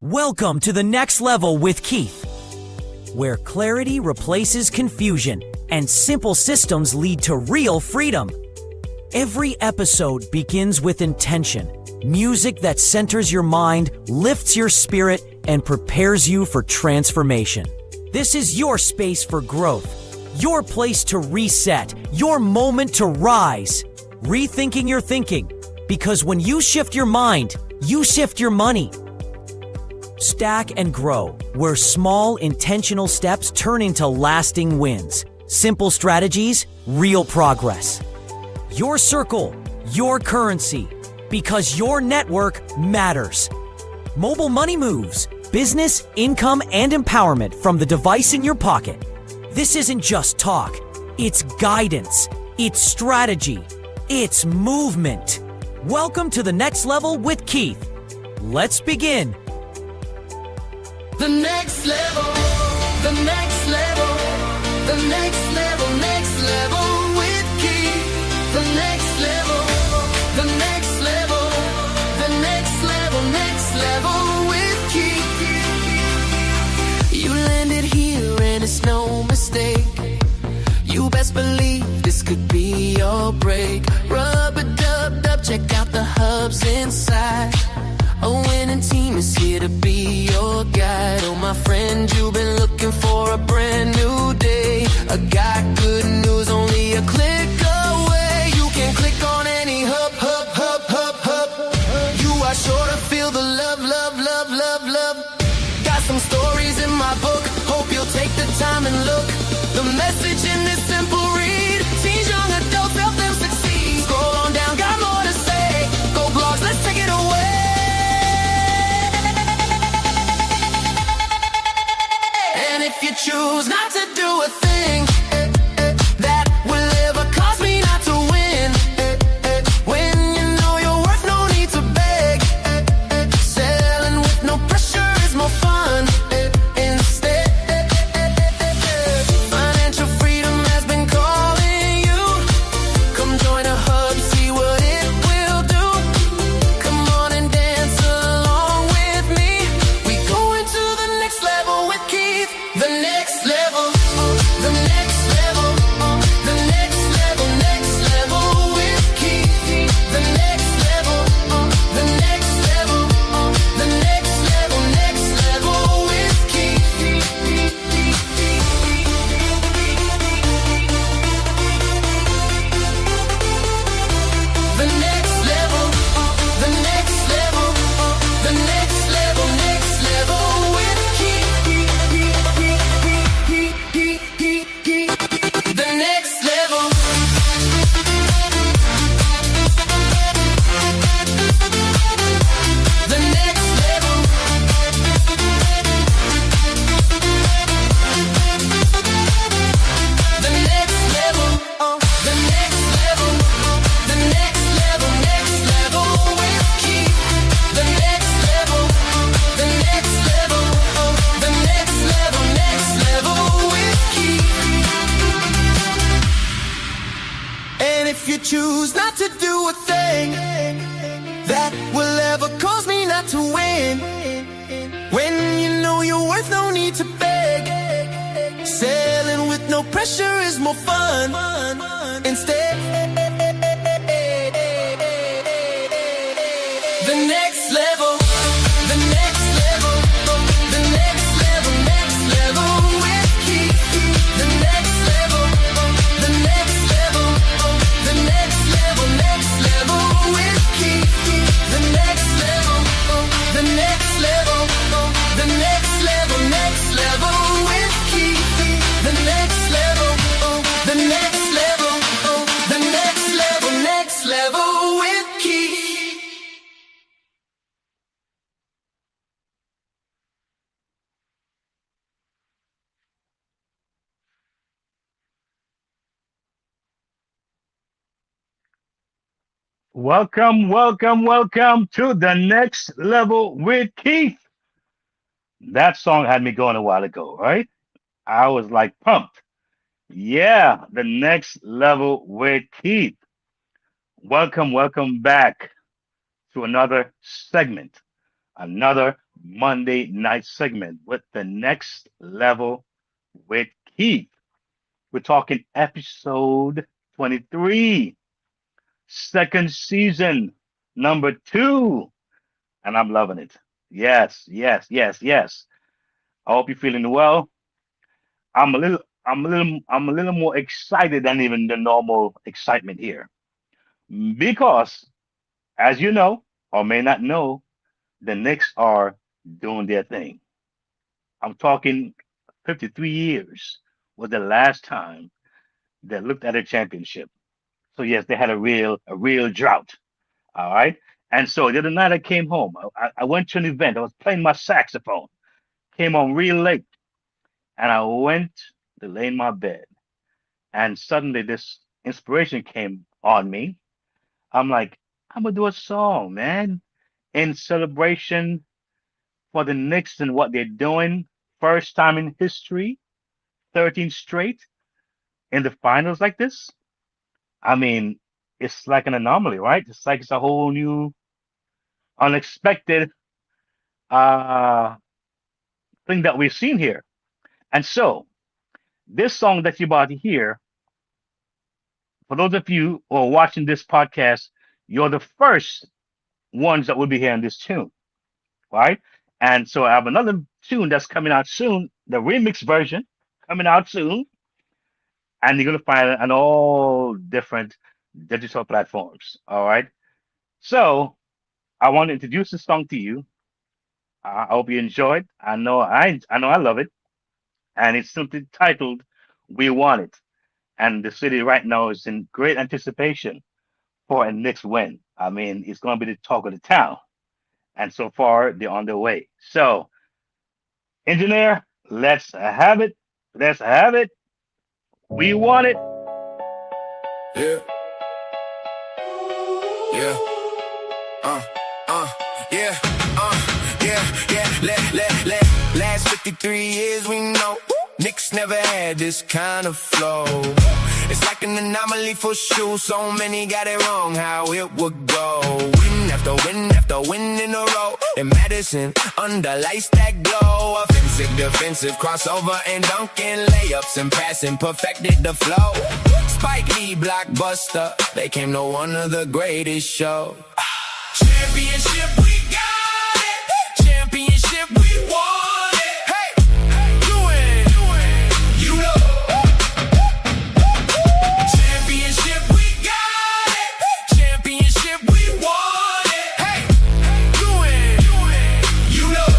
Welcome to the next level with Keith, where clarity replaces confusion and simple systems lead to real freedom. Every episode begins with intention, music that centers your mind, lifts your spirit, and prepares you for transformation. This is your space for growth, your place to reset, your moment to rise. Rethinking your thinking, because when you shift your mind, you shift your money. Stack and grow, where small intentional steps turn into lasting wins. Simple strategies, real progress. Your circle, your currency, because your network matters. Mobile money moves, business, income, and empowerment from the device in your pocket. This isn't just talk, it's guidance, it's strategy, it's movement. Welcome to the next level with Keith. Let's begin. The next level, the next level, the next level, next level with Keith. The next level, the next level, the next level, next level with Keith. You landed here and it's no mistake. You best believe this could be your break. Rub-a-dub-dub, check out the hubs inside. A winning team is here to be your guide. Oh, my friend, you've been looking for a brand new day. I got good news, only a click away. You can click on any hub. You are sure to feel the love. Got some stories in my book. Hope you'll take the time and look. The message in this simple read. Teens, young adults, help them succeed. Scroll on down, got more to say. Go blogs, let's take it away. And if you choose not to do a thing that will ever cause me not to win, when you know your worth, no need to beg. Selling with no pressure is more fun. Instead, financial freedom has been calling you. Come join a hub, see what it will do. Come on and dance along with me. We go into the next level with Keith. The next level, the next level, the next level, next level with Keith. The next level, the next level, the next level, next level with Keith. The next level, the next level, the next level, next level with Keith. The next level. The next level. The next level. The next level. The next level. Next level with Keith. The next level. The next level. The next level. Next level with Keith. And if you choose not to do a thing that will ever cause me not to win, when you know your worth, no need to beg. Sailing with no pressure is more fun. Instead, the next level, the next level, the next level, next level with Keith. The next level, the next level, the next level, next level with Keith. The next level, the next level, the next level, next level with Keith. The next level, the next level, the next level, next level with Keith. Welcome to the next level with Keith. That song had me going a while ago, right? I was like pumped. Yeah, the next level with Keith. Welcome back to another segment, another Monday night segment with the next level with Keith. We're talking episode 23, second season, number 2, and I'm loving it. Yes, yes, yes, yes. I hope you're feeling well. I'm a little more excited than even the normal excitement here because, as you know, or may not know, the Knicks are doing their thing. I'm talking 53 years was the last time they looked at a championship. So yes, they had a real drought. All right. And so the other night I came home. I went to an event. I was playing my saxophone. Came home real late, and I went to lay in my bed. And suddenly this inspiration came on me. I'm like, I'm gonna do a song, man, in celebration for the Knicks and what they're doing. First time in history, 13 straight in the finals like this. I mean, it's like an anomaly, right? It's like it's a whole new, unexpected uh thing that we've seen here. And so, this song that you're about to hear, for those of you who are watching this podcast, you're the first ones that will be hearing this tune, right? And so I have another tune that's coming out soon, the remix version coming out soon, and you're gonna find it on all different digital platforms. All right. So I want to introduce this song to you. I hope you enjoy it. I know I love it, and it's simply titled "We Want It." And the city right now is in great anticipation for a Knicks win. I mean, it's going to be the talk of the town, and so far they're on their way. So, engineer, let's have it. Let's have it. We want it. Yeah, yeah, uh, uh, yeah, yeah. Last 53 years we know Knicks never had this kind of flow. It's like an anomaly for sure. So many got it wrong how it would go. Win after win after win in a row. In Madison, under lights that glow. Offensive, defensive, crossover and dunking. Layups and passing, perfected the flow. Spike Lee, blockbuster. They came to one of the greatest shows. Championship, we got it. Championship, we won it. Hey, do it, you know. Championship, we got it. Championship, we won it. Hey, do it, you know.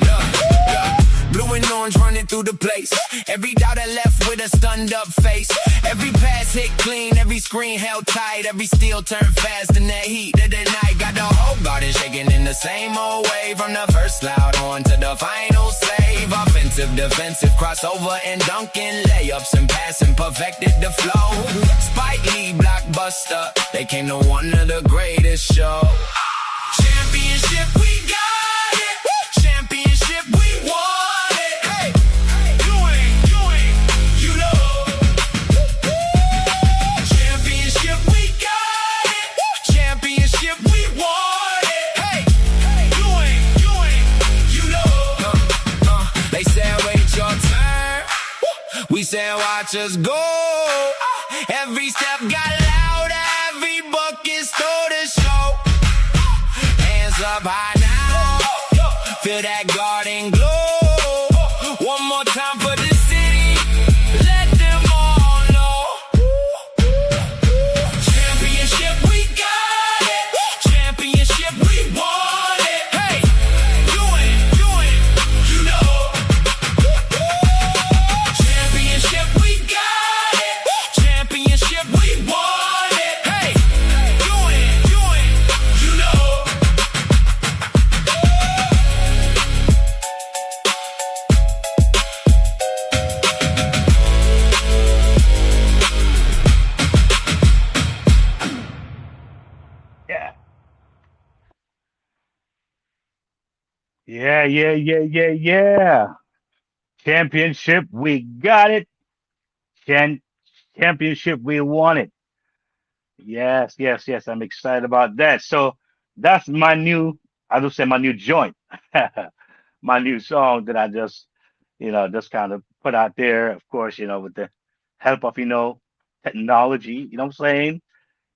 Yeah. Blue and orange running through the place. Every doubter left with a stunned up face. Every pass hit clean, every screen held tight. Every steal turned fast in that heat of the night. Got the whole garden shaking in the same old way. From the first loud on to the final save. Offensive, defensive, crossover and dunking. Layups and passing, perfected the flow. Spike Lee, blockbuster. They came to one of the greatest shows. Championship, we got it. Championship, we won it. Hey, you know. Championship, we got it. Championship, we won it. Hey, you know. They said wait your turn. We said watch us go. Every step got louder. Every bucket stole the show. Hands up high now. Feel that garden glow. One more time for the city. Let them all know. Championship, we got it. Championship, we won it. Hey, do it, you know. Championship, we got it. Championship, we won it. Hey, do it, you know. Yeah. Yeah. Championship, we got it. Chan- Championship, we won it. Yes. I'm excited about that. So that's my new. I just say my new joint, my new song that I just, just kind of put out there. Of course, with the help of, technology. You know what I'm saying?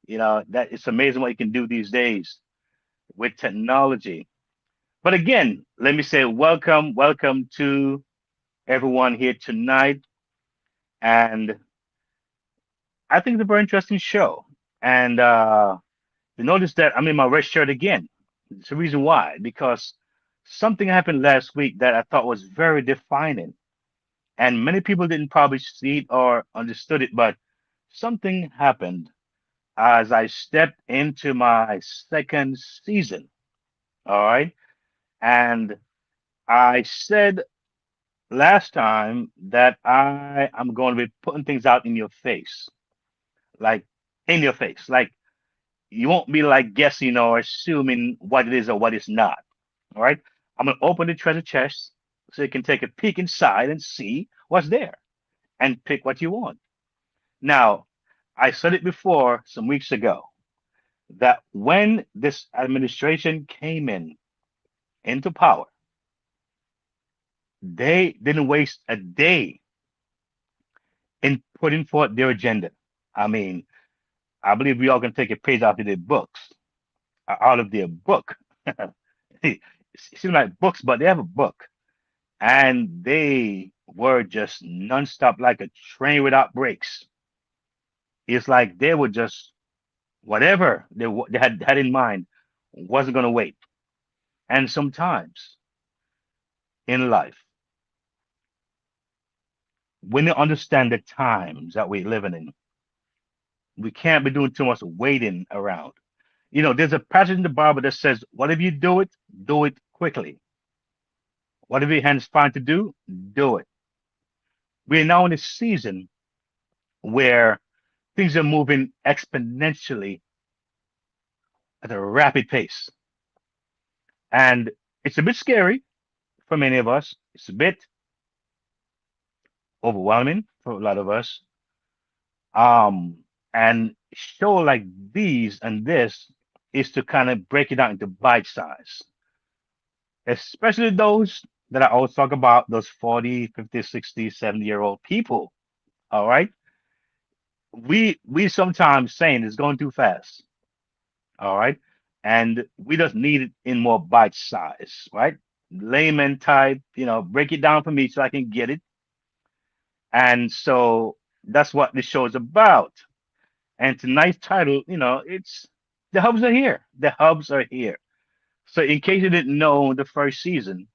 That it's amazing what you can do these days with technology. But again, let me say welcome, welcome to everyone here tonight. And I think it's a very interesting show. And you notice that I'm in my red shirt again. It's the reason why, because something happened last week that I thought was very defining. And many people didn't probably see it or understood it, but something happened as I stepped into my second season. All right. And I said last time that I am going to be putting things out in your face, like in your face. Like you won't be like guessing or assuming what it is or what it's not. All right. I'm going to open the treasure chest so you can take a peek inside and see what's there and pick what you want. Now, I said it before some weeks ago that when this administration came into power, they didn't waste a day in putting forth their agenda. I mean, I believe we all can take a page out of their books, out of their book. It seems like books, but they have a book, and they were just nonstop like a train without brakes. It's like they were just whatever they had in mind wasn't going to wait. And sometimes in life, when you understand the times that we're living in, we can't be doing too much waiting around. There's a passage in the Bible that says, whatever you do it quickly. Whatever your hands find to do it. We're now in a season where things are moving exponentially at a rapid pace. And it's a bit scary for many of us. It's a bit overwhelming for a lot of us. And show like these and this is to kind of break it down into bite size, especially those that I always talk about, those 40, 50, 60, 70-year-old people. All right. We sometimes saying it's going too fast. All right. And we just need it in more bite size, right? Layman type, break it down for me so I can get it. And so that's what this show is about. And tonight's title, it's the hubs are here. The hubs are here. So in case you didn't know the first season,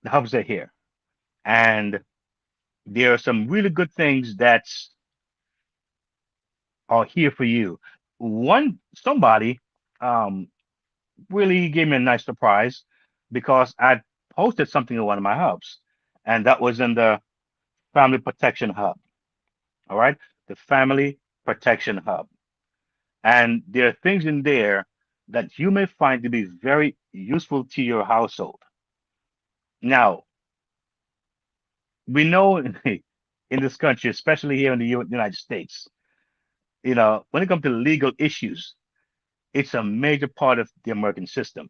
the hubs are here. And there are some really good things that are here for you. Somebody um really gave me a nice surprise because I posted something in one of my hubs, and that was in the Family Protection Hub. All right. The Family Protection Hub. And there are things in there that you may find to be very useful to your household. Now, we know in this country, especially here in the United States, when it comes to legal issues, it's a major part of the American system.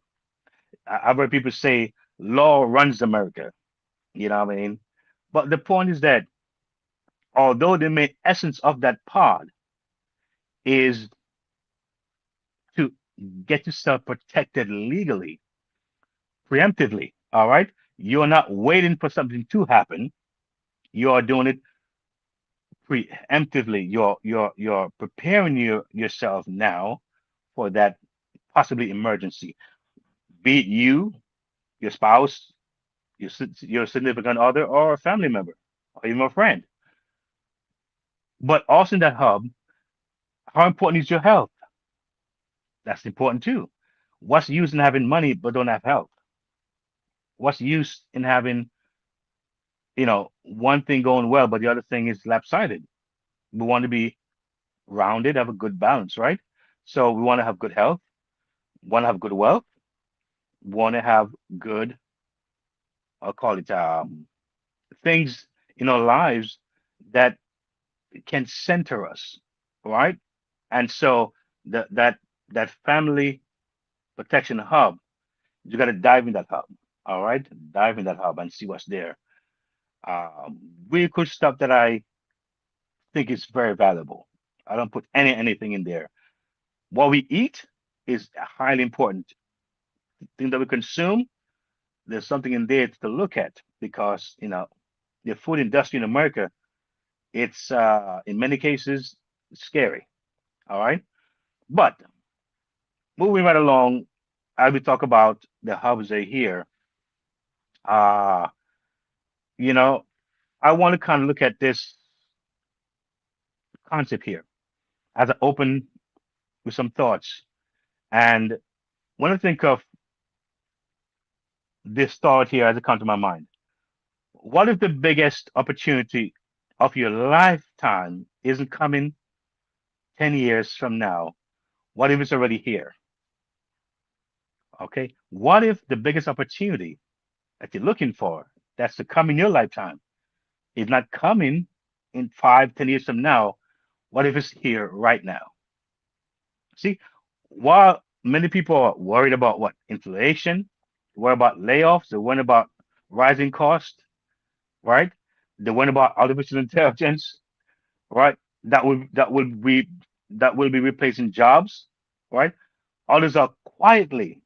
I've heard people say law runs America, you know what I mean? But the point is that although the main essence of that pod is to get yourself protected legally, preemptively, all right? You're not waiting for something to happen. You are doing it preemptively. You're preparing yourself now for that possibly emergency. Be it you, your spouse, your significant other, or a family member, or even a friend. But also in that hub, how important is your health? That's important too. What's the use in having money but don't have health? What's the use in having, one thing going well, but the other thing is lopsided? We want to be rounded, have a good balance, right? So we want to have good health, want to have good wealth, want to have good, I'll call it things in our lives that can center us, right? And so that family protection hub, you got to dive in that hub. All right, dive in that hub and see what's there. Really cool stuff that I think is very valuable. I don't put anything in there. What we eat is highly important. Thing that we consume, there's something in there to look at because the food industry in America, it's in many cases scary. All right, but moving right along, I will talk about the hubs are here. Uh, you know, I want to kind of look at this concept here as an open with some thoughts. And when I think of this thought here as it comes to my mind, what if the biggest opportunity of your lifetime isn't coming 10 years from now? What if it's already here? Okay. What if the biggest opportunity that you're looking for that's to come in your lifetime is not coming in 5, 10 years from now? What if it's here right now? See, while many people are worried about what inflation, worried about layoffs, they're worried about rising costs, right? They're worried about artificial intelligence, right? That will be replacing jobs, right? Others are quietly,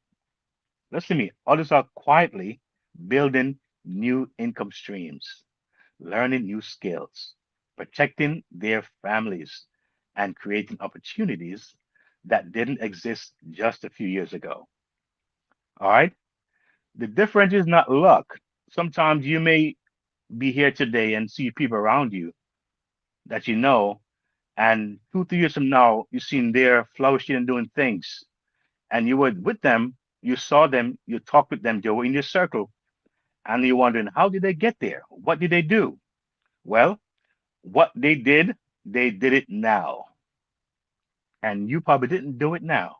listen to me, others are quietly building new income streams, learning new skills, protecting their families, and creating opportunities that didn't exist just a few years ago. All right. The difference is not luck. Sometimes you may be here today and see people around you that you know, and 2, 3 years from now, you've seen they're flourishing and doing things, and you were with them, you saw them, you talked with them, they were in your circle, and you're wondering, how did they get there? What did they do? Well, what they did it now, and you probably didn't do it now.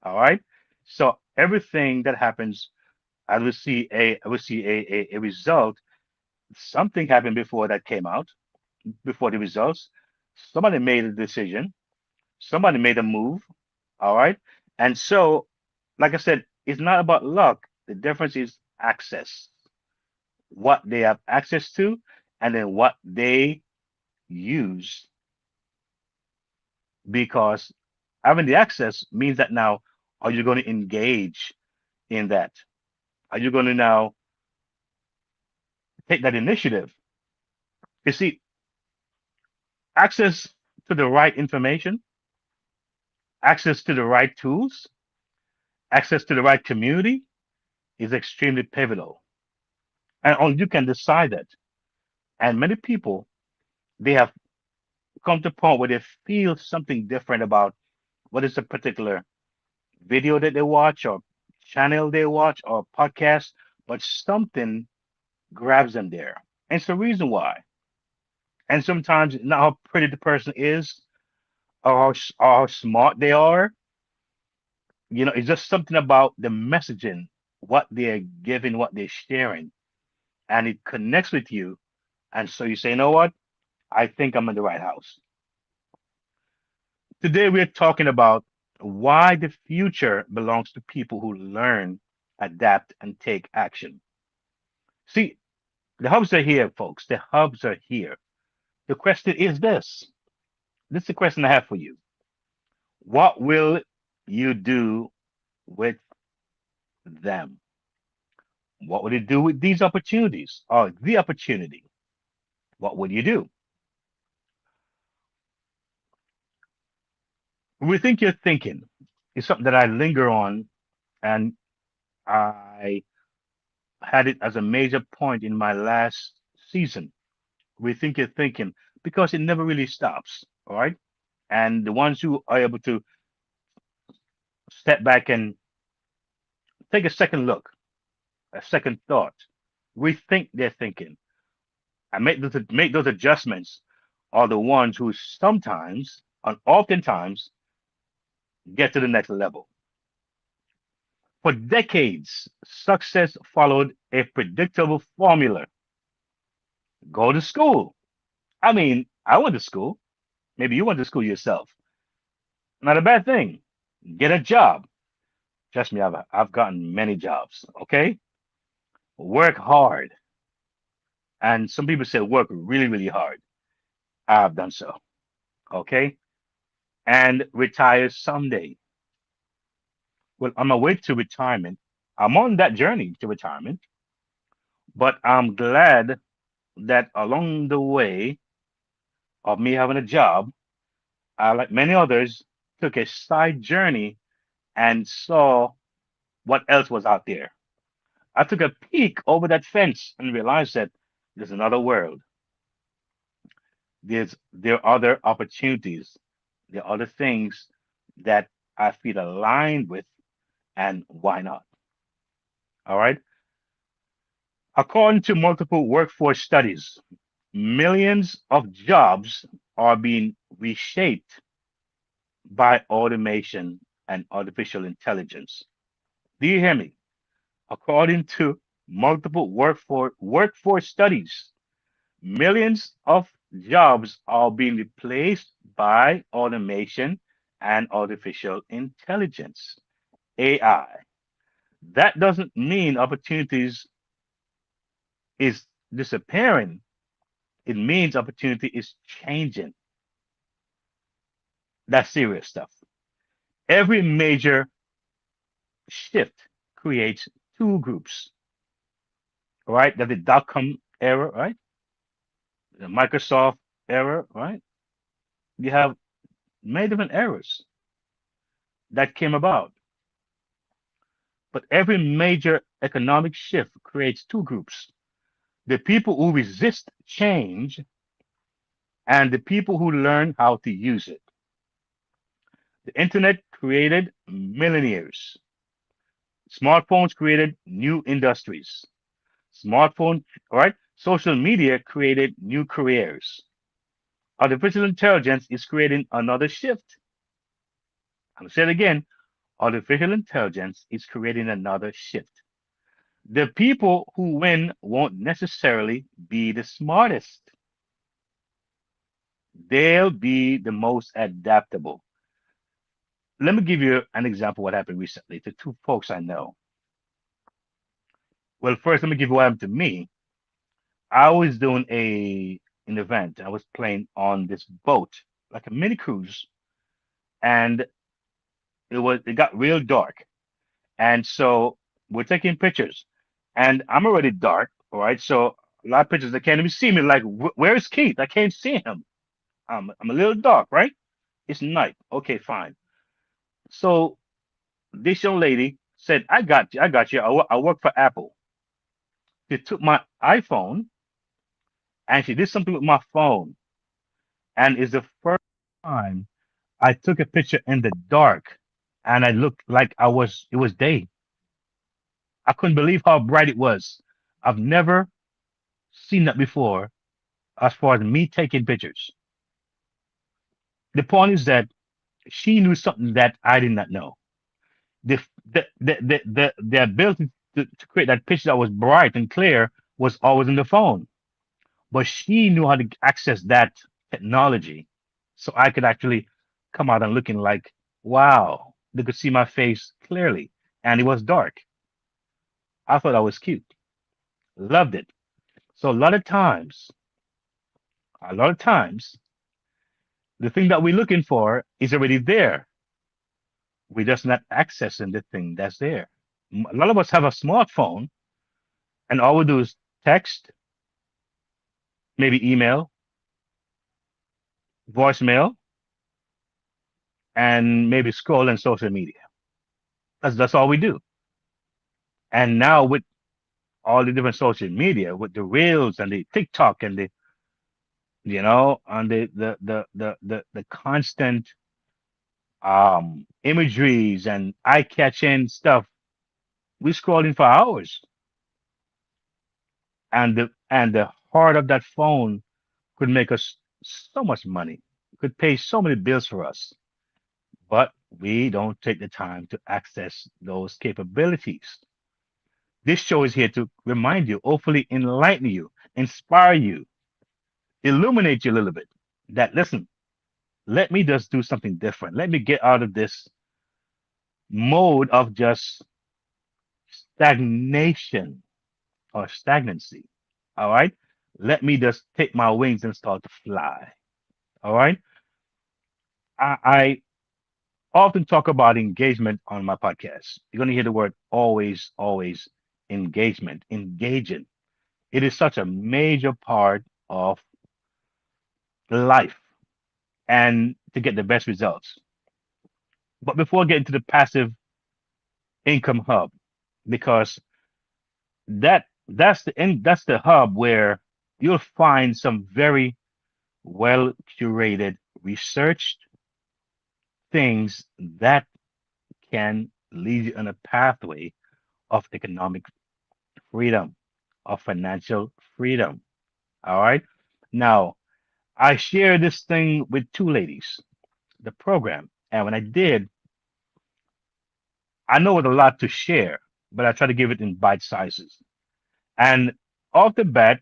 All right. So everything that happens, I will see a result. Something happened before that came out, before the results. Somebody made a decision. Somebody made a move. All right. And so, like I said, it's not about luck. The difference is access, what they have access to, and then what they use, because having the access means that now, are you going to engage in that? Are you going to now take that initiative? You see, access to the right information, access to the right tools, access to the right community is extremely pivotal. And only you can decide that. And many people, they have come to a point where they feel something different about what is a particular video that they watch or channel they watch or podcast, but something grabs them there. And it's the reason why. And sometimes not how pretty the person is or how smart they are. It's just something about the messaging, what they're giving, what they're sharing, and it connects with you. And so you say, you know what? I think I'm in the right house. Today we're talking about why the future belongs to people who learn, adapt, and take action. See, the hubs are here, folks. The hubs are here. The question is this. This is the question I have for you. What will you do with them? What would you do with these opportunities or the opportunity? What would you do? Rethink your thinking is something that I linger on, and I had it as a major point in my last season. Rethink your thinking because it never really stops. All right. And the ones who are able to step back and take a second look, a second thought, rethink their thinking, and make those adjustments are the ones who sometimes and oftentimes get to the next level. For decades, success followed a predictable formula. Go to school. I mean, I went to school. Maybe you went to school yourself. Not a bad thing. Get a job. Trust me, I've gotten many jobs. Okay, work hard, and some people say work really, really hard. I've done so. Okay, and retire someday. Well, on my way to retirement, I'm on that journey to retirement, but I'm glad that along the way of me having a job, I, like many others, took a side journey and saw what else was out there. I took a peek over that fence and realized that there's another world. There are other opportunities. There are other things that I feel aligned with, and why not? All right. According to multiple workforce studies, millions of jobs are being reshaped by automation and artificial intelligence. Do you hear me? According to multiple workforce studies, millions of jobs are being replaced by automation and artificial intelligence, AI. That doesn't mean opportunities is disappearing. It means opportunity is changing. That's serious stuff. Every major shift creates two groups, right? That the dot-com era, right? The Microsoft era, right? You have many different eras that came about. But every major economic shift creates two groups: the people who resist change and the people who learn how to use it. The internet created millionaires. Smartphones created new industries. Smartphone, right? Social media created new careers. Artificial intelligence is creating another shift. I'm going to say it again. Artificial intelligence is creating another shift. The people who win won't necessarily be the smartest. They'll be the most adaptable. Let me give you an example of what happened recently to two folks I know. Well, first, let me give you what happened to me. I was doing an event. I was playing on this boat, like a mini cruise, and it got real dark. And so we're taking pictures, and I'm already dark, all right? So a lot of pictures they can't even see me. Like, where's Keith? I can't see him. I'm a little dark, right? It's night. Okay, fine. So this young lady said, "I got you. I got you. I work for Apple." She took my iPhone and she did something with my phone, and it's the first time I took a picture in the dark, and I looked like it was day. I couldn't believe how bright it was. I've never seen that before as far as me taking pictures. The point is that she knew something that I did not know. The ability to create that picture that was bright and clear was always in the phone. But she knew how to access that technology. So I could actually come out and looking like, wow, they could see my face clearly. And it was dark. I thought that was cute. Loved it. So a lot of times, the thing that we're looking for is already there. We're just not accessing the thing that's there. A lot of us have a smartphone, and all we do is text, maybe email, voicemail, and maybe scroll in social media. That's all we do. And now with all the different social media, with the reels and the TikTok and the and the constant imageries and eye-catching stuff, we scrolling for hours. And the heart of that phone could make us so much money, could pay so many bills for us, but we don't take the time to access those capabilities. This show is here to remind you, hopefully enlighten you, inspire you, illuminate you a little bit. That listen, let me just do something different. Let me get out of this mode of just stagnation or stagnancy. All right. Let me just take my wings and start to fly. All right. I often talk about engagement on my podcast. You're going to hear the word always, always engagement, engaging. It is such a major part of life and to get the best results. But before getting to the passive income hub, because that's the hub where you'll find some very well curated, researched things that can lead you on a pathway of economic freedom, of financial freedom. All right. Now, I shared this thing with two ladies, the program. And when I did, I know it's a lot to share, but I try to give it in bite sizes. And off the bat,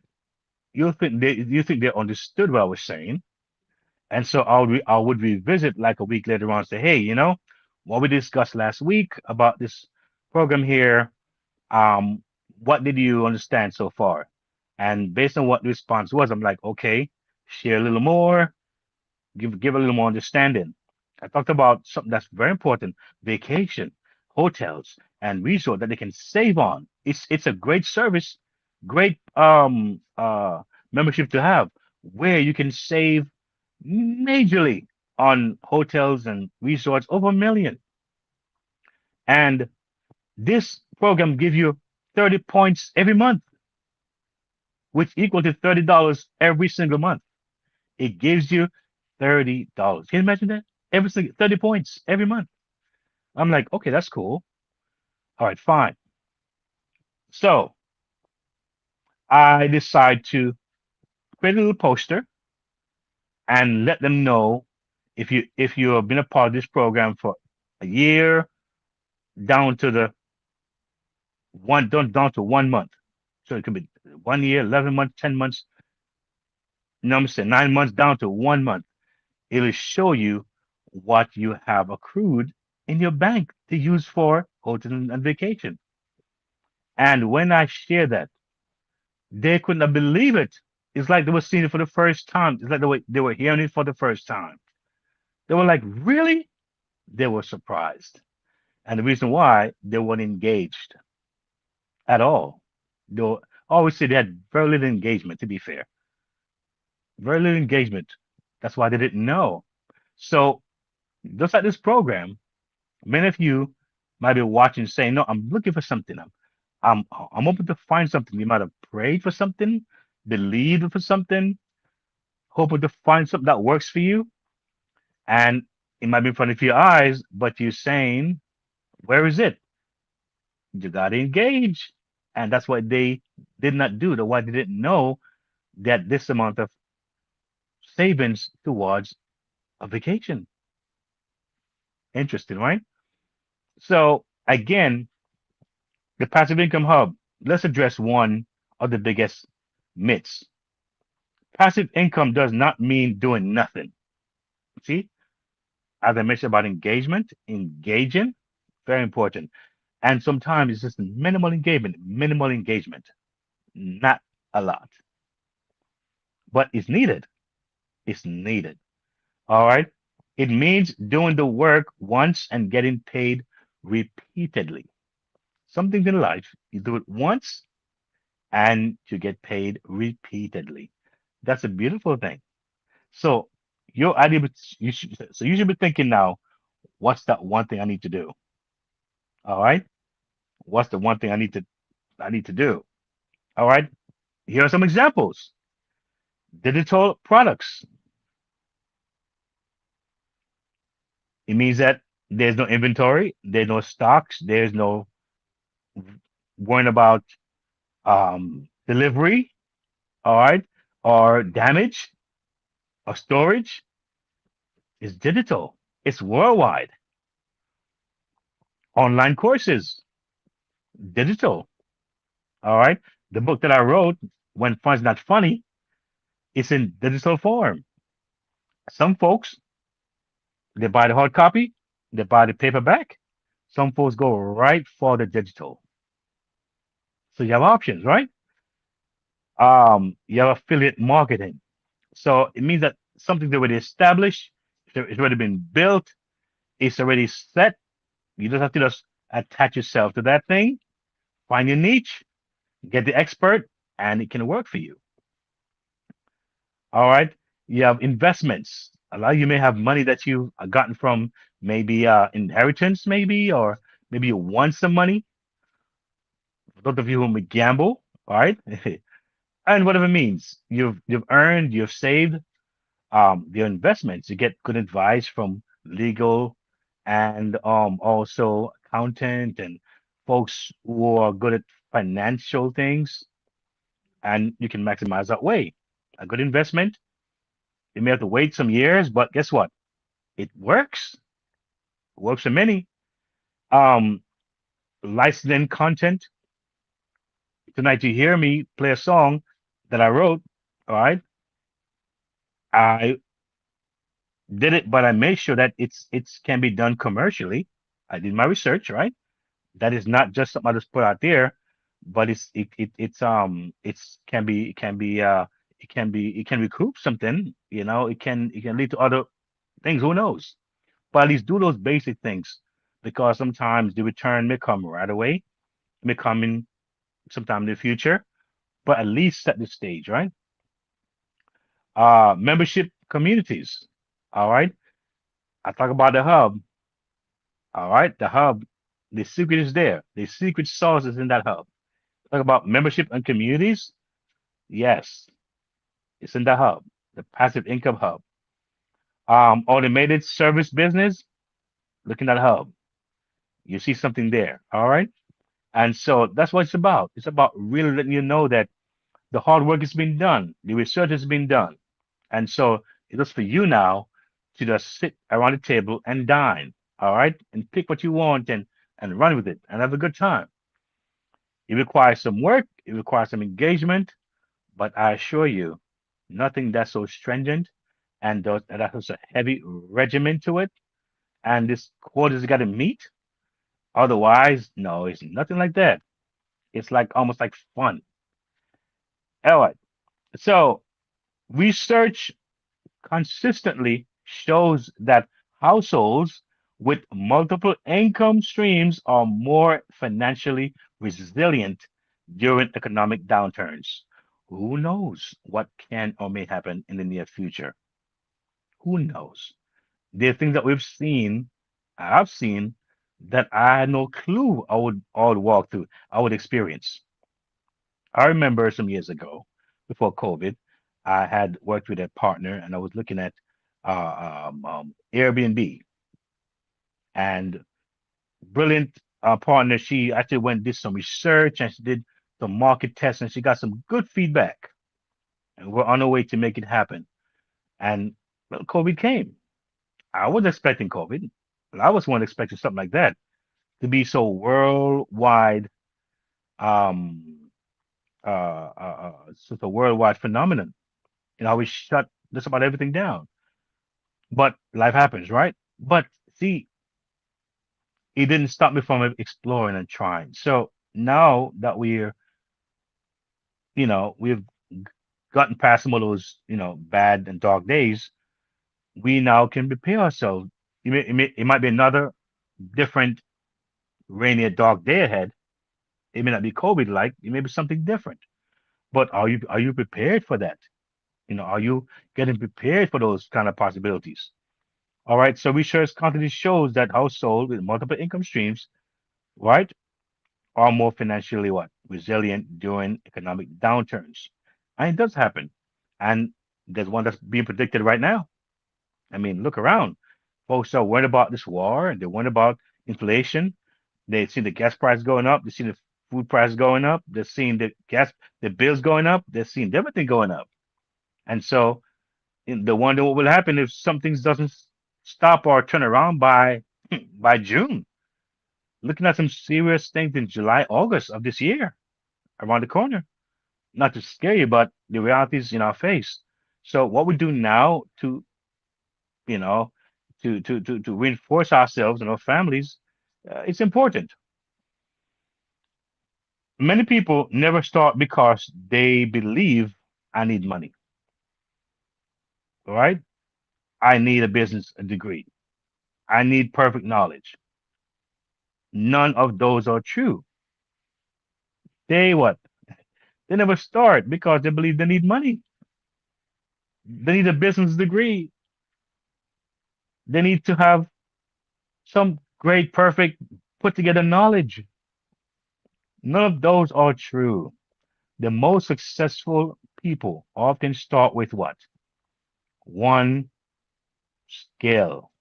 you think they understood what I was saying. And so I would revisit like a week later on and say, hey, what we discussed last week about this program here, um, what did you understand so far? And based on what the response was, I'm like, okay, share a little more, give a little more understanding. I talked about something that's very important: vacation, hotels, and resort that they can save on. It's a great service, great membership to have, where you can save majorly on hotels and resorts, over a million. And this program gives you 30 points every month, which equal to $30 every single month. It gives you $30. Can you imagine that? Every single 30 points every month. I'm like, okay, that's cool. All right, fine. So I decide to create a little poster and let them know if you have been a part of this program for a year, down to the down to 1 month. So it could be 1 year, 11 months, 10 months, you know what I'm saying, 9 months down to 1 month. It'll show you what you have accrued in your bank to use for hotel and vacation. And when I share that, they could not believe it. It's like they were seeing it for the first time. It's like they were hearing it for the first time. They were like, really? They were surprised. And the reason why, they weren't engaged at all. They were, I always say they had very little engagement, to be fair. Very little engagement. That's why they didn't know. So just like this program, many of you might be watching saying, no, I'm looking for something. I'm hoping to find something. You might have prayed for something, believed for something, hoping to find something that works for you. And it might be in front of your eyes, but you're saying, where is it? You got to engage. And that's what they did not do. The why they didn't know that this amount of savings towards a vacation. Interesting, right? So again, the passive income hub. Let's address one of the biggest myths. Passive income does not mean doing nothing. See, as I mentioned about engagement, engaging, very important. And sometimes it's just minimal engagement, not a lot, but it's needed. It's needed. All right. It means doing the work once and getting paid repeatedly. Something in life, you do it once and you get paid repeatedly. That's a beautiful thing. So your idea, so you should be thinking now, what's that one thing I need to do? All right. What's the one thing I need to do? All right. Here are some examples. Digital products. It means that there's no inventory, there's no stocks, there's no worrying about delivery, all right, or damage or storage. It's digital. It's worldwide. Online courses, digital. All right. The book that I wrote, When Fun's Not Funny, it's in digital form. Some folks, they buy the hard copy, they buy the paperback, Some folks go right for the digital. So you have options, right? You have affiliate marketing. So it means that something's already established, it's already been built, it's already set. You just have to just attach yourself to that thing, find your niche, get the expert, and it can work for you. All right. You have investments. A lot of you may have money that you've gotten from maybe inheritance, maybe, or maybe you won some money. For those of you who may gamble, all right, and whatever it means, you've earned, you've saved your investments. You get good advice from legal and also accountant and folks who are good at financial things, and you can maximize that way. A good investment. You may have to wait some years, but guess what? It works. It works for many. Um, licensing content. Tonight you hear me play a song that I wrote. All right. I did it, but I made sure that it's can be done commercially. I did my research, right? That is not just something I just put out there, but it's it can recoup something, it can lead to other things, who knows? But at least do those basic things because sometimes the return may come right away, may come in sometime in the future, but at least set the stage, right? Membership communities. All right. I talk about the hub. All right. The hub, the secret is there. The secret sauce is in that hub. Talk about membership and communities. Yes, it's in the hub, the passive income hub. Automated service business, look in that hub. You see something there. All right. And so that's what it's about. It's about really letting you know that the hard work has been done, the research has been done. And so it is for you now to just sit around the table and dine, all right, and pick what you want and run with it and have a good time. It requires some work, it requires some engagement, but I assure you, nothing that's so stringent and that has a heavy regimen to it, and this quotas got to meet. Otherwise, no, it's nothing like that. It's like almost like fun. All right. So research consistently shows that households with multiple income streams are more financially resilient during economic downturns. Who knows what can or may happen in the near future? Who knows? There are things that I've seen that I had no clue I would walk through, I would experience. I remember some years ago, before COVID, I had worked with a partner and I was looking at Airbnb, and brilliant partner. She actually went and did some research and she did some market tests and she got some good feedback. And we're on our way to make it happen. And well, COVID came. I was expecting COVID. I was one expecting something like that to be so worldwide, um, such a worldwide phenomenon. We shut just about everything down. But life happens, right? But see, it didn't stop me from exploring and trying. So now that we've gotten past some of those, bad and dark days, we now can prepare ourselves. It might be another different rainy or dark day ahead. It may not be COVID like, it may be something different. But are you prepared for that? Are you getting prepared for those kind of possibilities? All right. So research constantly shows that households with multiple income streams, right, are more financially what? Resilient during economic downturns. And it does happen. And there's one that's being predicted right now. I mean, look around. Folks are worried about this war and they're worried about inflation. They see the gas price going up, they see the food price going up, they're seeing the bills going up, they're seeing everything going up. And so they wonder what will happen if something doesn't stop or turn around by June. Looking at some serious things in July, August of this year around the corner. Not to scare you, but the reality is in our face. So what we do now you know, to reinforce ourselves and our families It's important. Many people never start because they believe I need money, all right? I need a business degree. I need perfect knowledge. None of those are true. They what? They never start because they believe they need money. They need a business degree. They need to have some great, perfect, put together knowledge. None of those are true. The most successful people often start with what? One skill,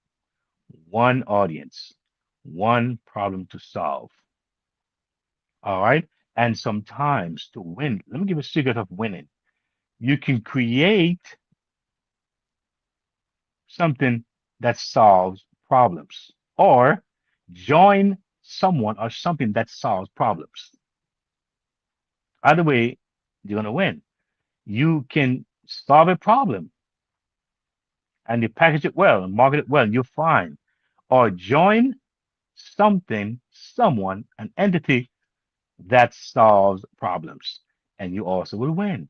one audience, one problem to solve. All right. And sometimes to win, let me give you a secret of winning. You can create something that solves problems or join someone or something that solves problems. Either way, you're going to win. You can solve a problem and you package it well and market it well, you're fine. Or join something, someone, an entity that solves problems, and you also will win.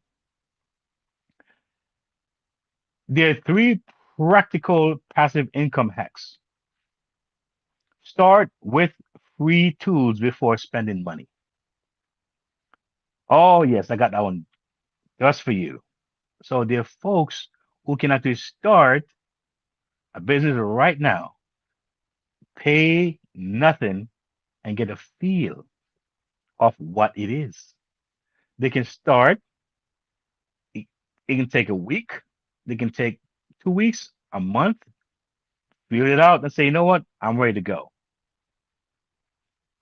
There are three practical passive income hacks. Start with free tools before spending money. Oh, yes, I got that one just for you. So there are folks who can actually start a business right now, pay nothing, and get a feel of what it is. They can start, it, it can take a week, they can take 2 weeks, a month, feel it out and say, you know what, I'm ready to go.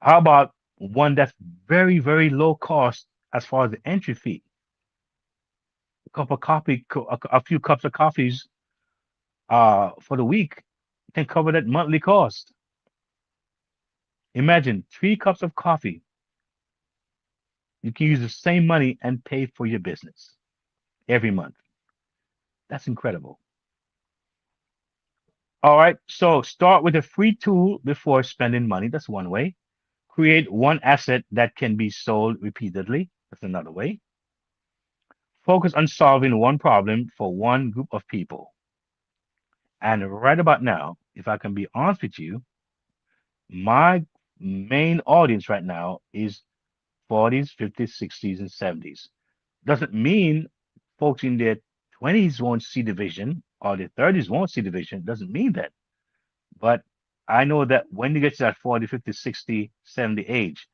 How about one that's very, very low cost as far as the entry fee? A cup of coffee, a few cups of coffees for the week can cover that monthly cost. Imagine 3 cups of coffee. You can use the same money and pay for your business every month. That's incredible. All right. So start with a free tool before spending money. That's one way. Create one asset that can be sold repeatedly. That's another way. Focus on solving one problem for one group of people. And right about now, if I can be honest with you, my main audience right now is 40s, 50s, 60s, and 70s. Doesn't mean folks in their 20s won't see the vision or their 30s won't see the vision. Doesn't mean that. But I know that when you get to that 40, 50, 60, 70 age,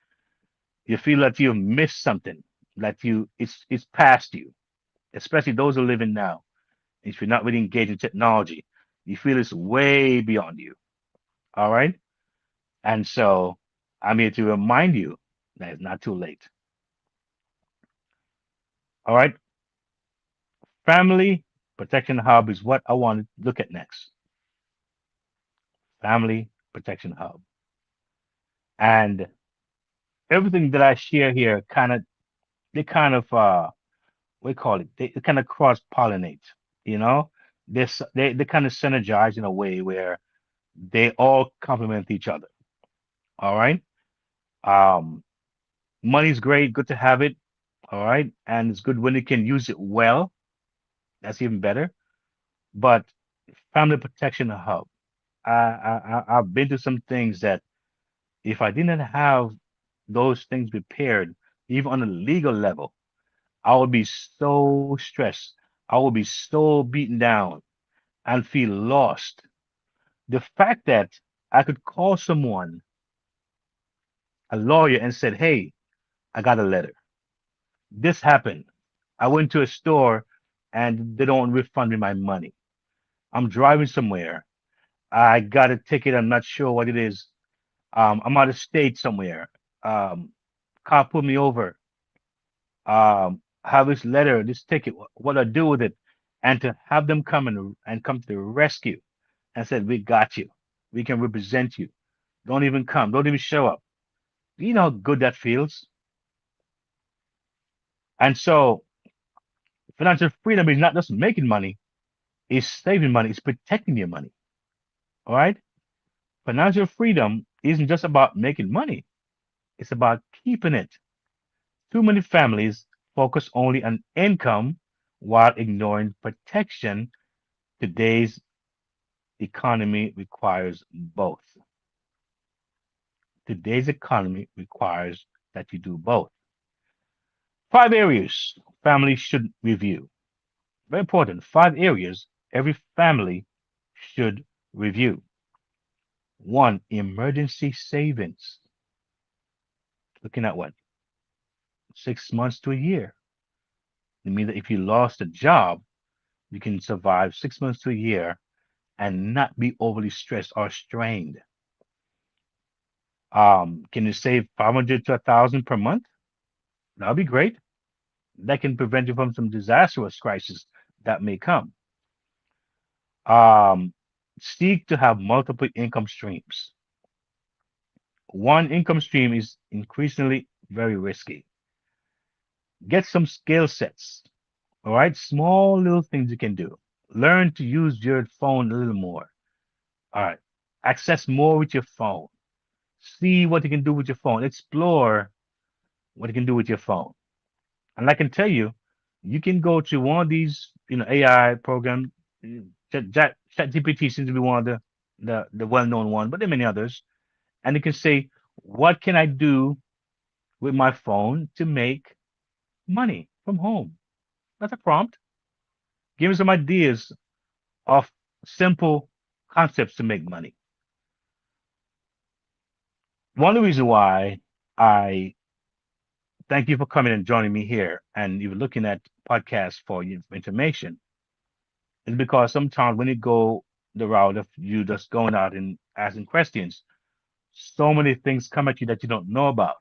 you feel that you've missed something, that it's past you, especially those who are living now. If you're not really engaged in technology, you feel it's way beyond you. All right. And so I'm here to remind you that it's not too late. All right. Family Protection Hub is what I want to look at next. Family Protection Hub. And everything that I share here they kind of we call it they kind of cross pollinate, you know? They kind of synergize in a way where they all complement each other. All right. Um Money's great, good to have it. All right. And it's good when you can use it well. That's even better. But Family Protection Hub. I've been to some things that if I didn't have those things prepared, even on a legal level, I would be so stressed. I would be so beaten down and feel lost. The fact that I could call someone, a lawyer, and said, "Hey, I got a letter. This happened. I went to a store and they don't refund me my money. I'm driving somewhere. I got a ticket. I'm not sure what it is. I'm out of state somewhere. Car pulled me over. Have this letter, this ticket. What do I do with it?" And to have them come and come to the rescue and said, "We got you. We can represent you. Don't even come. Don't even show up." You know how good that feels. And so financial freedom is not just making money, it's saving money, it's protecting your money. All right. Financial freedom isn't just about making money, it's about keeping it. Too many families focus only on income while ignoring protection. Today's economy requires both. Today's economy requires that you do both. 5 areas families should review. Very important. 5 areas every family should review. One, emergency savings. Looking at what? 6 months to a year. It means that if you lost a job, you can survive 6 months to a year and not be overly stressed or strained. Can you save 500 to 1,000 per month? That'll be great. That can prevent you from some disastrous crisis that may come. Um, Seek to have multiple income streams. One income stream is increasingly very risky. Get some skill sets. All right, small little things you can do. Learn to use your phone a little more. All right, access more with your phone. See what you can do with your phone. Explore what you can do with your phone. And I can tell you, you can go to one of these, AI programs. ChatGPT seems to be one of the well-known one, but there are many others. And you can say, what can I do with my phone to make money from home? That's a prompt. Give me some ideas of simple concepts to make money. One of the reasons why I thank you for coming and joining me here and you're looking at podcasts for your information is because sometimes when you go the route of you just going out and asking questions, so many things come at you that you don't know about.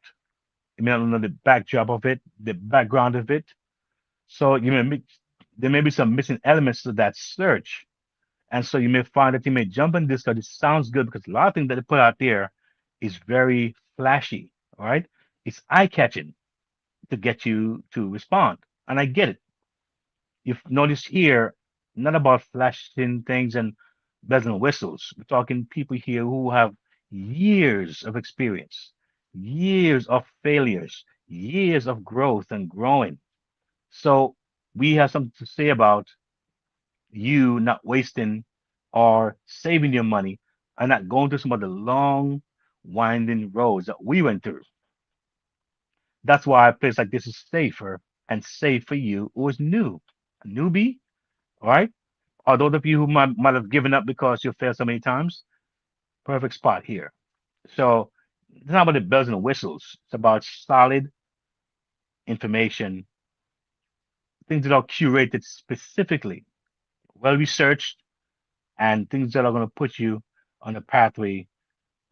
You may not know the backdrop of it, the background of it. So there may be some missing elements to that search. And so you may find that you may jump in this because it sounds good because a lot of things that they put out there is very flashy. All right. It's eye catching to get you to respond. And I get it. You've noticed here, not about flashing things and bells and whistles. We're talking people here who have years of experience, years of failures, years of growth and growing. So we have something to say about you not wasting or saving your money and not going through some of the long, winding roads that we went through. That's why a place like this is safer and safe for you who is new, a newbie, all right? Or those of you who might have given up because you failed so many times, perfect spot here. So it's not about the bells and the whistles. It's about solid information, things that are curated specifically, well researched, and things that are going to put you on a pathway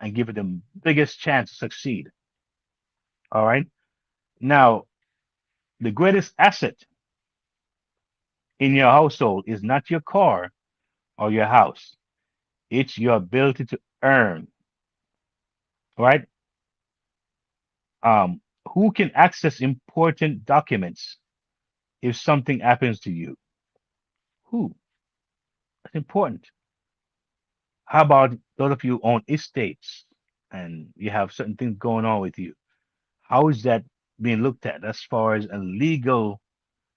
and give it the biggest chance to succeed. All right. Now, the greatest asset in your household is not your car or your house. It's your ability to earn, right? Um, who can access important documents if something happens to you? Who? That's important. How about those of you who own estates and you have certain things going on with you? How is that being looked at as far as a legal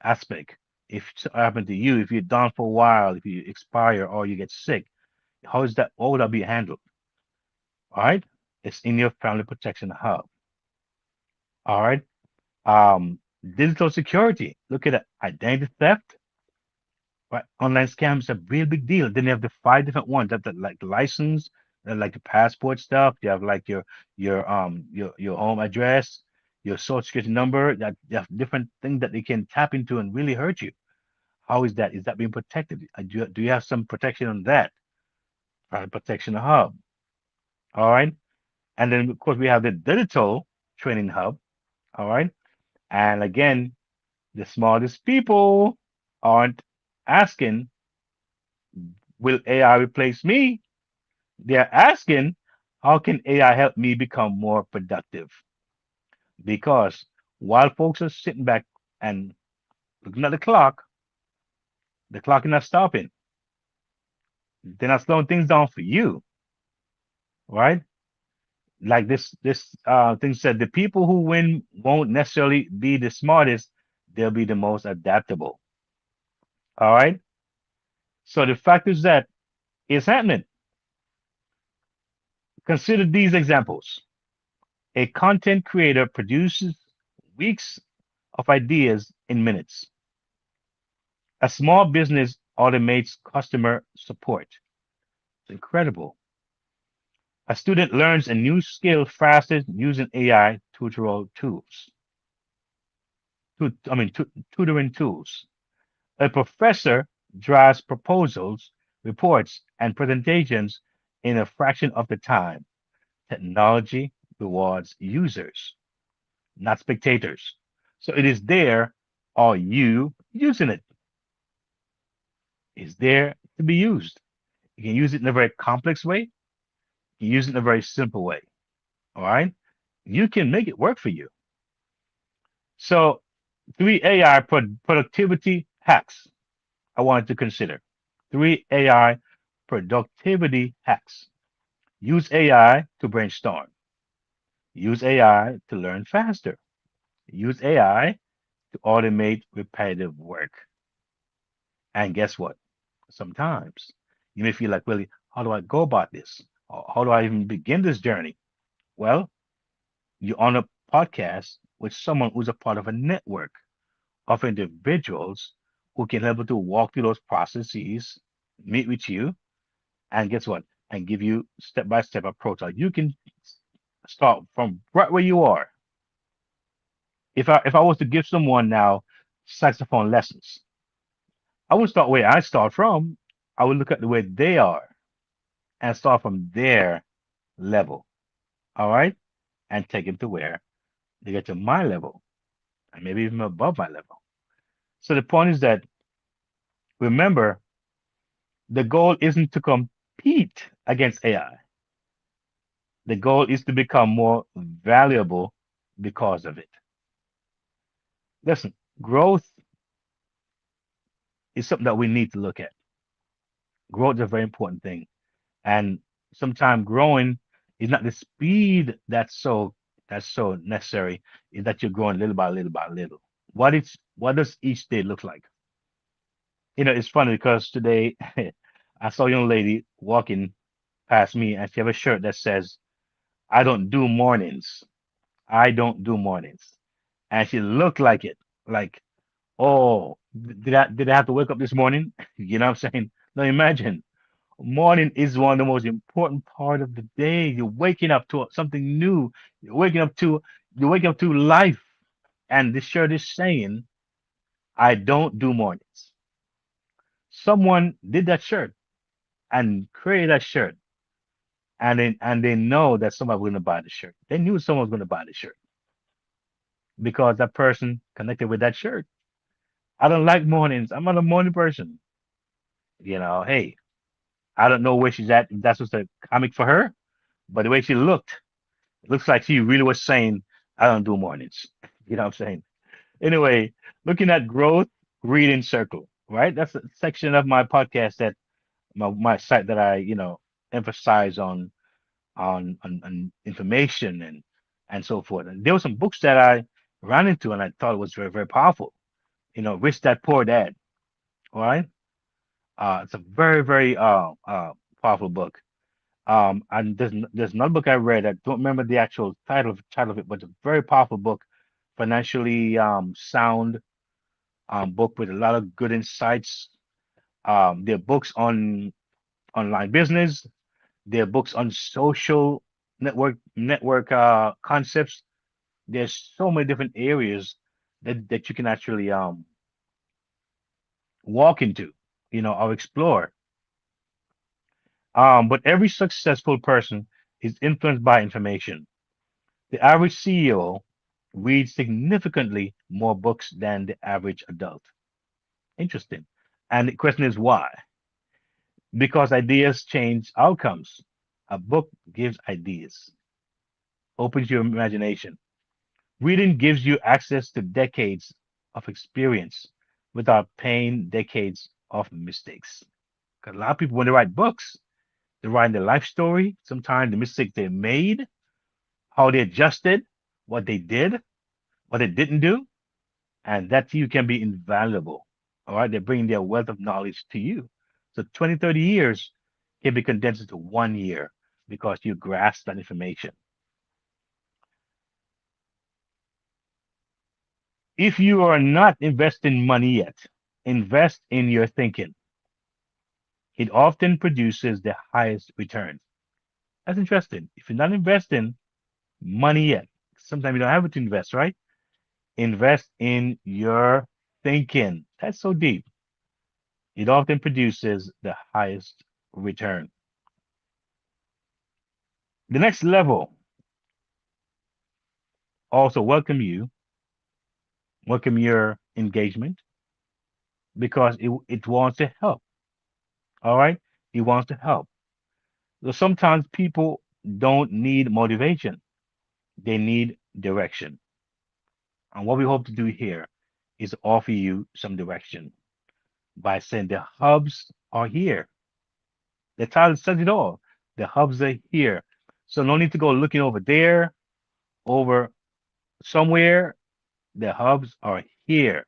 aspect? If it happened to you, if you're down for a while, if you expire or you get sick, how is that? What would that be handled? All right, it's in your family protection hub. All right, digital security. Look at it. Identity theft. Right, online scams are a real big deal. Then you have the 5 different ones that like the license, like the passport stuff. You have like your home address, your social security number. That you have different things that they can tap into and really hurt you. How is that? Is that being protected? Do you have some protection on that? Protection hub. All right. And then of course we have the digital training hub. All right. And again, the smartest people aren't asking, will AI replace me? They're asking, how can AI help me become more productive? Because while folks are sitting back and looking at the clock is not stopping. They're not slowing things down for you, right? Like this thing said, the people who win won't necessarily be the smartest, they'll be the most adaptable. All right. So the fact is that it's happening. Consider these examples. A content creator produces weeks of ideas in minutes. A small business automates customer support. It's incredible. A student learns a new skill faster using AI tutorial tools. Tutoring tools. A professor drafts proposals, reports, and presentations in a fraction of the time. Technology rewards users, not spectators. So it is there. Are you using it? It's there to be used. You can use it in a very complex way. You can use it in a very simple way. All right. You can make it work for you. So, three AI productivity hacks I wanted to consider. Three AI productivity hacks. Use AI to brainstorm. Use AI to learn faster. Use AI to automate repetitive work. And guess what? Sometimes you may feel like, really, how do I go about this? Or how do I even begin this journey? Well, you're on a podcast with someone who's a part of a network of individuals who can help you to walk through those processes, meet with you, and guess what? And give you step-by-step approach. How you can start from right where you are. If I was to give someone now saxophone lessons, I would start where I start from. I would look at the way they are and start from their level. All right, and take them to where they get to my level and maybe even above my level. So the point is that remember the goal isn't to compete against AI. The goal is to become more valuable because of it. Listen, growth is something that we need to look at. Growth is a very important thing. And sometimes growing is not the speed that's so necessary, is that you're growing little by little by little. What does each day look like? It's funny because today I saw a young lady walking past me and she have a shirt that says, I don't do mornings. I don't do mornings. And she looked like it. Like, oh, did I have to wake up this morning? You know what I'm saying? Now imagine. Morning is one of the most important part of the day. You're waking up to something new. You're waking up to life. And this shirt is saying, I don't do mornings. Someone did that shirt and created that shirt, and they know that somebody was going to buy the shirt. They knew someone was going to buy the shirt because that person connected with that shirt. I don't like mornings. I'm not a morning person. Hey, I don't know where she's at. If that's what's a comic for her, but the way she looked, it looks like she really was saying, I don't do mornings. You know what I'm saying? Anyway, looking at growth, reading circle, right? That's a section of my podcast that my site that I, emphasize on information and so forth. And there were some books that I ran into and I thought it was very, very powerful. Rich Dad Poor Dad. All right. It's a very, very powerful book. And there's another book I read. I don't remember the actual title of it, but it's a very powerful book, financially sound book with a lot of good insights. There are books on online business. There are books on social network concepts. There's so many different areas that you can actually walk into, or explore. But every successful person is influenced by information. The average CEO reads significantly more books than the average adult. Interesting. And the question is why? Because ideas change outcomes. A book gives ideas, opens your imagination. Reading gives you access to decades of experience without paying decades of mistakes. 'Cause a lot of people, when they write books, they're writing their life story, sometimes the mistakes they made, how they adjusted, what they did, what they didn't do, and that to you can be invaluable. All right, they're bringing their wealth of knowledge to you. So 20, 30 years can be condensed into 1 year because you grasp that information. If you are not investing money yet, invest in your thinking. It often produces the highest returns. That's interesting. If you're not investing money yet, sometimes you don't have it to invest, right? Invest in your thinking. That's so deep. It often produces the highest return. The next level also welcome your engagement because it wants to help. All right. It wants to help. So sometimes people don't need motivation. They need direction. And what we hope to do here is offer you some direction by saying the hubs are here. The title says it all. The hubs are here. So no need to go looking over there, over somewhere. The hubs are here.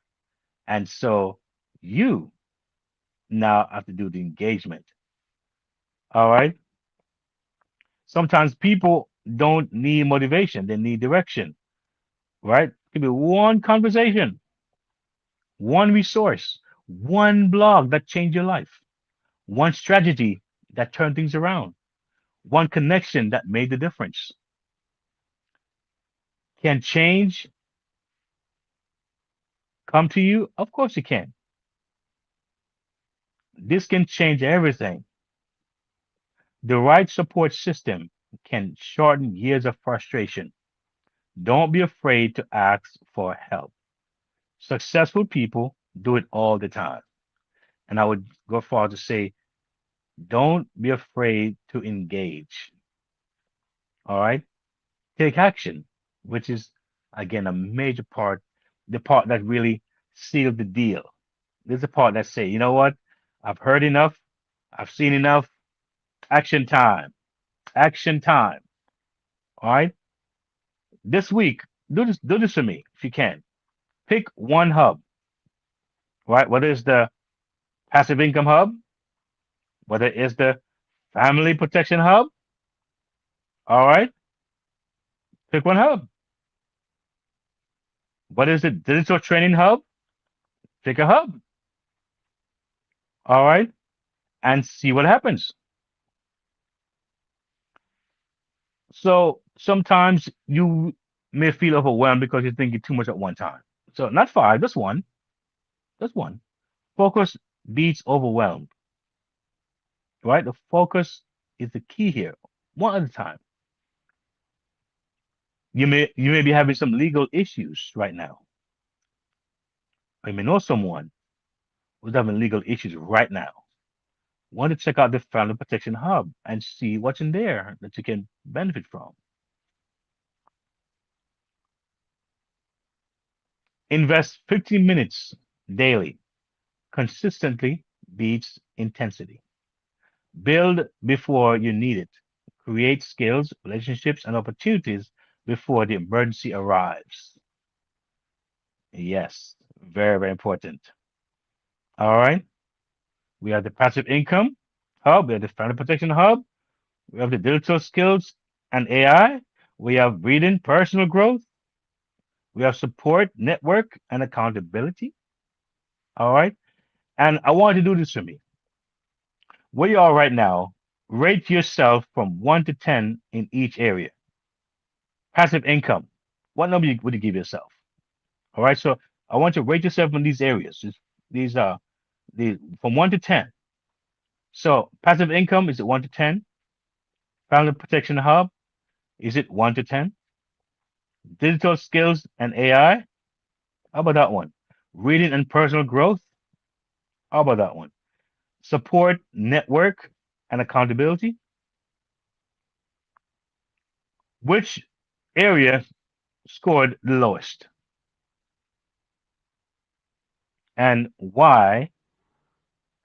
And so you now have to do the engagement. All right. Sometimes people don't need motivation, they need direction, right? It could be one conversation, one resource, one blog that changed your life, one strategy that turned things around, one connection that made the difference. Can change come to you? Of course it can. This can change everything. The right support system can shorten years of frustration. Don't be afraid to ask for help. Successful people do it all the time. And I would go far to say, don't be afraid to engage. All right. Take action, which is, again, a major part, the part that really sealed the deal. This is the part that say, you know what? I've heard enough. I've seen enough. Action time. Action time. All right. This week, do this for me if you can. Pick one hub, right? Whether it's the passive income hub, whether it's the family protection hub. All right. Pick one hub. What is it? Digital training hub? Pick a hub. All right. And see what happens. So sometimes you may feel overwhelmed because you're thinking too much at one time. So not five, just one. Just one. Focus beats overwhelmed, right? The focus is the key here. One at a time. You may be having some legal issues right now. Or you may know someone who's having legal issues right now. Want to check out the Family Protection Hub and see what's in there that you can benefit from. Invest 15 minutes daily. Consistently beats intensity. Build before you need it. Create skills, relationships, and opportunities before the emergency arrives. Yes, very, very important. All right. We have the passive income hub. We have the family protection hub. We have the digital skills and AI. We have reading, personal growth. We have support, network, and accountability. All right. And I want you to do this for me. Where you are right now, rate yourself from 1 to 10 in each area. Passive income. What number would you give yourself? All right. So I want you to rate yourself in these areas. These are the from 1 to 10. So passive income, is it 1 to 10? Family protection hub, is it 1 to 10? Digital skills and AI, how about that one? Reading and personal growth, how about that one? Support, network, and accountability. Which area scored the lowest? And why?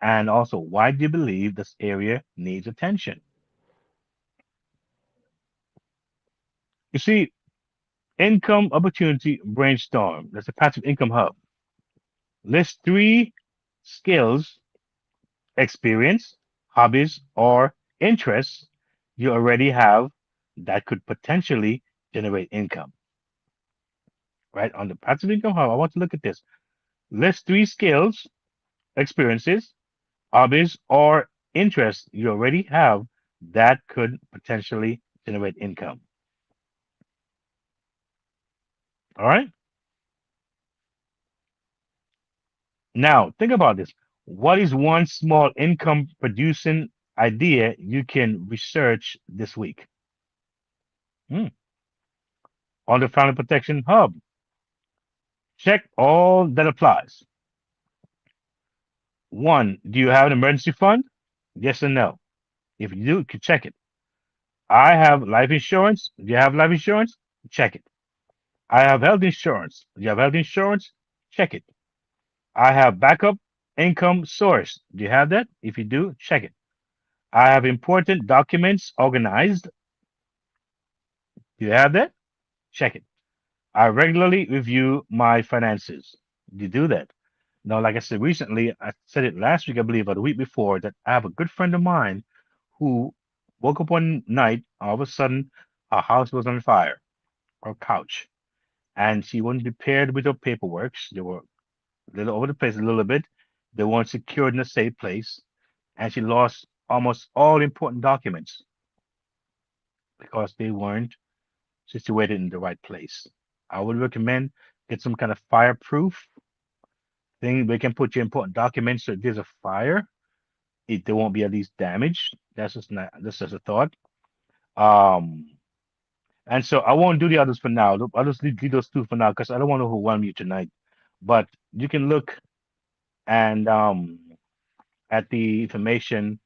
And also, why do you believe this area needs attention? You see, income opportunity brainstorm. That's a passive income hub. List three skills, experience, hobbies, or interests you already have that could potentially generate income. Right? On the passive income hub, I want to look at this. List three skills, experiences, hobbies, or interests you already have that could potentially generate income. All right. Now, think about this. What is one small income producing idea you can research this week? Hmm. On the Family Protection Hub, check all that applies. One, do you have an emergency fund? Yes or no? If you do, you can check it. I have life insurance. Do you have life insurance? Check it. I have health insurance. Do you have health insurance? Check it. I have backup income source. Do you have that? If you do, check it. I have important documents organized. Do you have that? Check it. I regularly review my finances. You do that. Now, like I said recently, I said it last week, I believe, or the week before, that I have a good friend of mine who woke up one night, all of a sudden, her house was on fire, her couch, and she wasn't prepared with her paperwork. They were a little over the place a little bit. They weren't secured in a safe place, and she lost almost all important documents because they weren't situated in the right place. I would recommend get some kind of fireproof thing where you can put your important documents so if there's a fire, there won't be at least damage. That's just not that's just a thought. Um and so I won't do the others for now. I'll just leave those two for now because I don't want to overwhelm you tonight. But you can look and at the information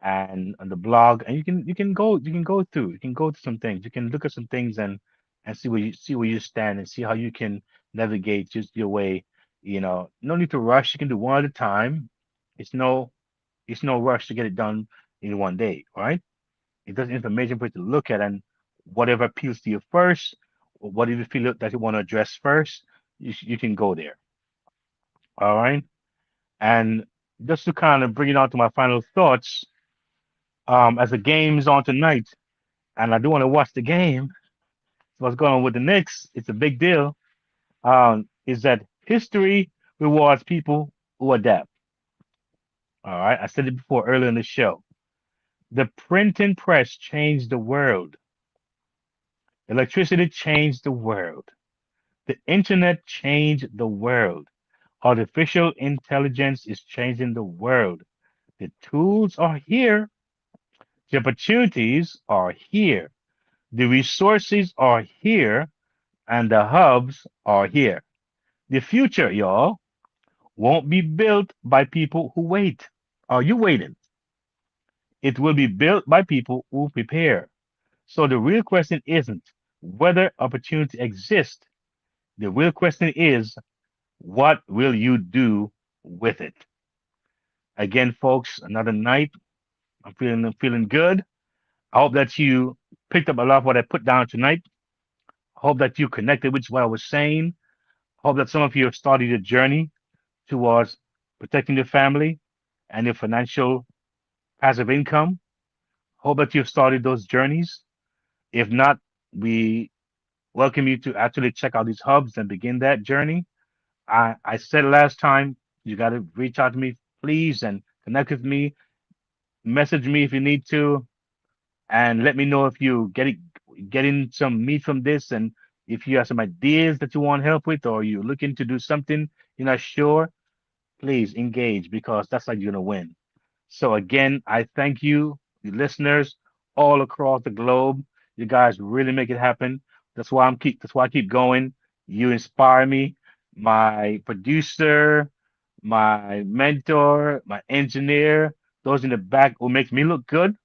and on the blog and you can go to some things. You can look at some things and see where you stand and see how you can navigate just your way. No need to rush. You can do one at a time. It's no it's no rush to get it done in one day, all right? It does information for you to look at and whatever appeals to you first, or whatever you feel that you want to address first, you can go there. All right. And just to kind of bring it on to my final thoughts, as the game's on tonight, and I do want to watch the game, what's going on with the Knicks, it's a big deal. Is that history rewards people who adapt. All right. I said it before earlier in the show. The printing press changed the world. Electricity changed the world. The internet changed the world. Artificial intelligence is changing the world. The tools are here. The opportunities are here. The resources are here. And the hubs are here. The future, y'all, won't be built by people who wait. Are you waiting? It will be built by people who prepare. So the real question isn't whether opportunity exists. The real question is, what will you do with it? Again, folks, another night. I'm feeling good. I hope that you picked up a lot of what I put down tonight. I hope that you connected with what I was saying. I hope that some of you have started your journey towards protecting your family and your financial passive income. Hope that you've started those journeys. If not, we welcome you to actually check out these hubs and begin that journey. I said last time, you got to reach out to me, please, and connect with me. Message me if you need to, and let me know if you getting some meat from this, and if you have some ideas that you want help with, or you're looking to do something you're not sure. Please engage because that's how you're gonna win. So again, I thank you, the listeners all across the globe. You guys really make it happen. That's why I keep going. You inspire me. My producer, my mentor, my engineer, those in the back who makes me look good.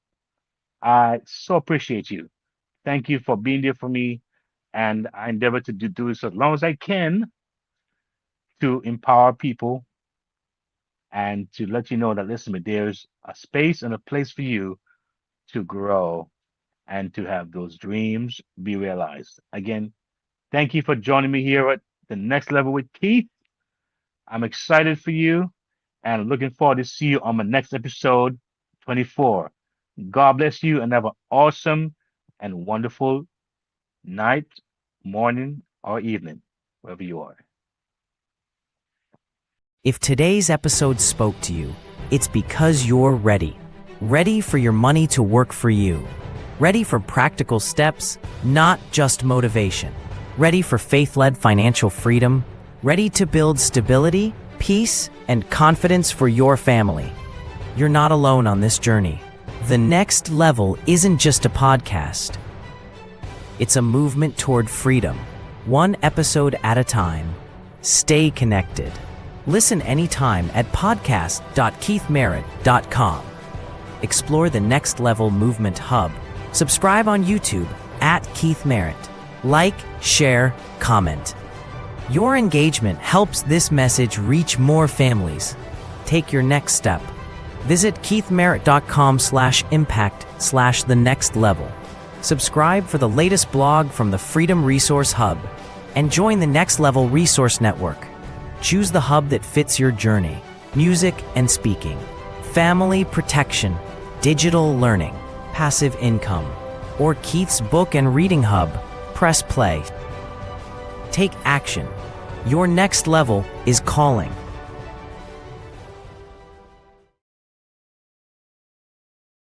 I so appreciate you. Thank you for being there for me. And I endeavor to do this as long as I can to empower people and to let you know that listen, there's a space and a place for you to grow and to have those dreams be realized. Again, thank you for joining me here at the next level with Keith. I'm excited for you and looking forward to see you on my next episode 24. God bless you and have an awesome and wonderful night, morning, or evening, wherever you are. If today's episode spoke to you, it's because you're ready. Ready for your money to work for you. Ready for practical steps, not just motivation. Ready for faith-led financial freedom. Ready to build stability, peace, and confidence for your family. You're not alone on this journey. The Next Level isn't just a podcast. It's a movement toward freedom, one episode at a time. Stay connected. Listen anytime at podcast.keithmerritt.com. Explore the Next Level Movement Hub. Subscribe on YouTube at Keith Merritt. Like, share, comment. Your engagement helps this message reach more families. Take your next step. Visit keithmerritt.com/impact/the next level. Subscribe for the latest blog from the Freedom Resource Hub and join the Next Level Resource Network. Choose the hub that fits your journey: music and speaking, family protection, digital learning, passive income, or Keith's book and reading hub. Press play. Take action. Your next level is calling.